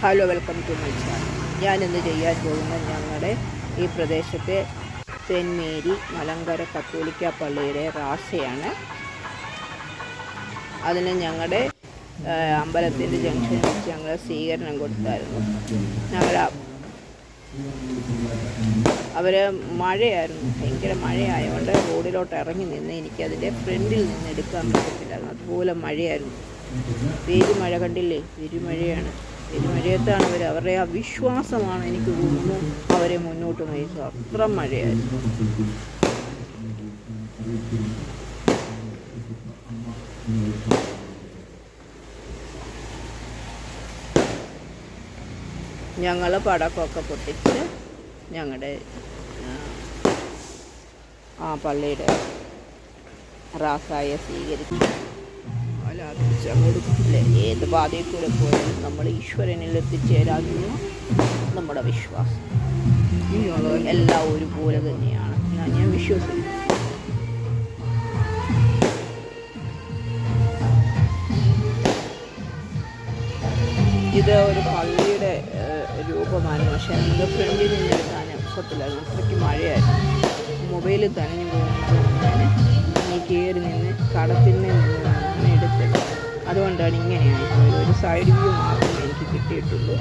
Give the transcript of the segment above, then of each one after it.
Hello, welcome to my channel. ഞാനിന്ന് ചെയ്യാൻ പോകുന്നത് ഞങ്ങളുടെ ഈ പ്രദേശത്തെ സെൻറ്റ് മേരി മലങ്കര കത്തോലിക്ക പള്ളിയുടെ റാസയാണ്. അതിന് ഞങ്ങളുടെ അമ്പലത്തിൻ്റെ ജംഗ്ഷനിൽ വെച്ച് ഞങ്ങൾ സ്വീകരണം കൊടുത്തായിരുന്നു. അവർ മഴയായിരുന്നു, ഭയങ്കര മഴയായതുകൊണ്ട് റോഡിലോട്ട് ഇറങ്ങി നിന്ന് എനിക്കതിൻ്റെ ഫ്രണ്ടിൽ നിന്ന് എടുക്കാൻ പറ്റത്തില്ലായിരുന്നു. അതുപോലെ മഴയായിരുന്നു. പെരുമഴ കണ്ടില്ലേ, പെരുമഴയാണ്. പെരുമഴയത്താണ് അവരുടെ ആ വിശ്വാസമാണ് എനിക്ക് തോന്നുന്നു അവരെ മുന്നോട്ട് നയിച്ചത്. അത്ര മഴയായിരുന്നു. ഞങ്ങൾ പടക്കമൊക്കെ പൊട്ടിച്ച് ഞങ്ങളുടെ ആ പള്ളിയുടെ റാസായെ സ്വീകരിച്ചു. കൊടുക്കില്ല. ഏത് പാതയിൽ കൂടെ പോയാലും നമ്മൾ ഈശ്വരനിൽ എത്തിച്ചേരാമെന്ന് നമ്മുടെ വിശ്വാസം. എല്ലാം ഒരുപോലെ തന്നെയാണ് ഞാൻ വിശ്വസിക്കുന്നു. ഇത് ഒരു പള്ളിയുടെ രൂപമാണ്. പക്ഷേ നമുക്ക് ഫ്രണ്ടിൽ നിന്ന് എടുക്കാൻ ഒക്കത്തില്ലായിരുന്നു, അത്രയ്ക്ക് മഴയായിരുന്നു. മൊബൈലിൽ തനഞ്ഞു പോകുന്നത് ഞാൻ കയറി നിന്ന് കടത്തിൽ നിന്ന് എടുത്തത്. അതുകൊണ്ടാണ് ഇങ്ങനെയായിട്ടുള്ളത്. ഒരു സൈഡ് വ്യൂ മാത്രമേ എനിക്ക് കിട്ടിയിട്ടുള്ളൂ.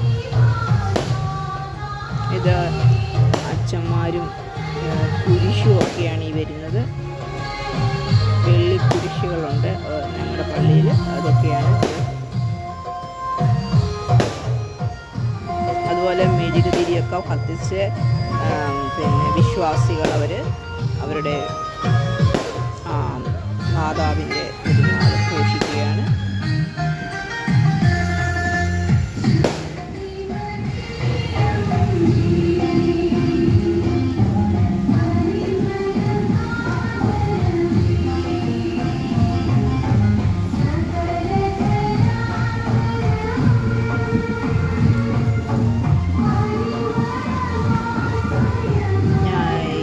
ഇത് അച്ഛന്മാരും കുരിശും ഒക്കെയാണ് ഈ വരുന്നത്. വെള്ളി കുരിശുകളുണ്ട് ഞങ്ങളുടെ പള്ളിയിൽ. അതൊക്കെയാണ്. അതുപോലെ മെഴുകുതിരിയൊക്കെ കത്തിച്ച് വിശ്വാസികൾ അവരുടെ മാതാവിൻ്റെ പെരുന്നാൾ ഘോഷിക്കുകയാണ്.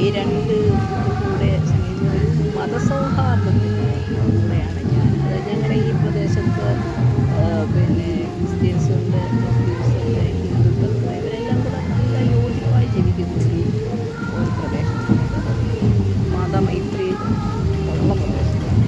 ഈ രണ്ട് കൂടെ ഒരു മതസൗഹാർദ്ദത്തിൻ്റെ കൂടെയാണ് ഞാൻ. അത് ഞങ്ങളുടെ ഈ പ്രദേശത്ത് ക്രിസ്ത്യൻസുണ്ട്, മുസ്ലിംസുണ്ട്, ഹിന്ദുക്കളുണ്ട്. ഇവരെല്ലാം കൂടെ നല്ല യോജിപ്പായി ജീവിക്കുന്ന ഒരു പ്രദേശത്തുണ്ട്. മതമൈത്രി ഉള്ള പ്രദേശത്താണ്.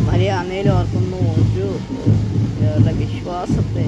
മലയാളയിൽ ഓർക്കുന്നു അവരുടെ വിശ്വാസത്തെ